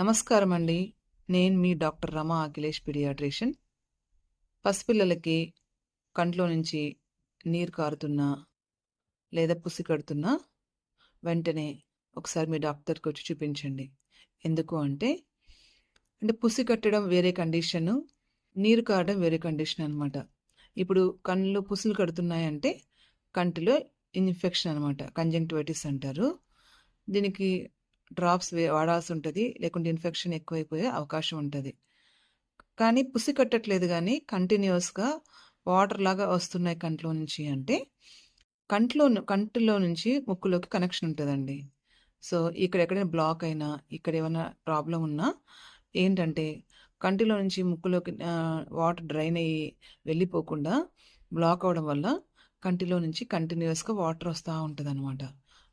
నమస్కారం అండి. నేను మీ డాక్టర్ రమ అఖిలేష్ పీడియాట్రిషియన్. పసిపిల్లలకి కంట్లో నుంచి నీరు కారుతున్నా, లేదా పుసి కడుతున్నా వెంటనే ఒకసారి మీ డాక్టర్‌కొచ్చి చూపించండి. ఎందుకు అంటే పుసి కట్టడం వేరే కండిషను, నీరు కారడం వేరే కండిషన్ అనమాట. ఇప్పుడు కళ్ళు పుసులు కడుతున్నాయంటే కంటిలో ఇన్ఫెక్షన్ అనమాట. కంజంక్టివిటిస్ అంటారు. దీనికి డ్రాప్స్ వాడాల్సుంటది. లేకుంటే ఇన్ఫెక్షన్ ఎక్కువైపోయే అవకాశం ఉంటది. కానీ పుసి కట్టట్లేదు గానీ, కంటిన్యూయస్‌గా వాటర్‌లాగా వస్తున్నాయి కంట్లో నుంచి అంటే, కంటిలో నుంచి ముక్కులోకి కనెక్షన్ ఉంటదండి. సో, ఇక్కడెక్కడైనా బ్లాక్ అయినా, ఇక్కడేమన్నా ప్రాబ్లమ్ ఉన్నా ఏంటంటే, కంటిలో నుంచి ముక్కులోకి వాటర్ డ్రైన్ అయ్యి వెళ్ళిపోకుండా బ్లాక్ అవ్వడం వల్ల కంటిలో నుంచి కంటిన్యూయస్‌గా వాటర్ వస్తా ఉంటదనమాట.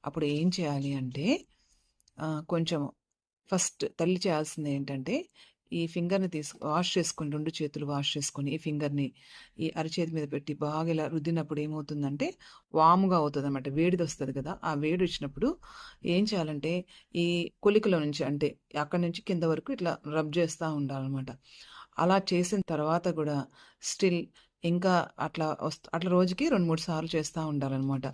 అప్పుడు ఏం చేయాలి అంటే, కొంచెం ఫస్ట్ తల్లి చేయాల్సిందేంటంటే, ఈ ఫింగర్‌ని వాష్ చేసుకొని 2 చేతులు వాష్ చేసుకొని, ఈ ఫింగర్‌ని ఈ అరచేతి మీద పెట్టి బాగా ఇలా రుద్దినప్పుడు ఏమవుతుందంటే, వాముగా అవుతదనమాట. వేడిదొస్తది కదా! ఆ వేడొచ్చినప్పుడు ఏం చేయాలంటే, ఈ కొలికలో నుంచి అంటే, అక్కడి నుంచి కింద వరకు ఇట్లా రబ్ చేస్తా ఉండాలనమాట. అలా చేసిన తర్వాత గూడా స్టిల్ ఇంకా అట్లా రోజుకి 2, 3 సార్లు చేస్తా ఉండాలనమాట.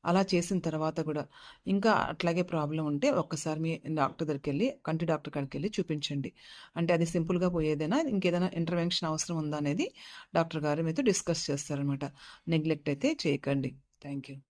అలా చేసిన తర్వాత గూడా ఇంకా అట్లాగే ప్రాబ్లమ్ ఉంటే ఒక్కసారి మీ డాక్టర్ దగ్గరికెళ్ళి కంటి డాక్టర్ కాడికెళ్ళి చూపించండి. అంటే అది సింపుల్‌గా పోయేదేనా? ఇంకేదైనా ఇంటర్వెన్షన్ అవసరం ఉందా అనేది డాక్టర్ గారు మీతో డిస్కస్ చేస్తారనమాట. నెగ్లెక్ట్ అయితే చేయకండి. Thank you.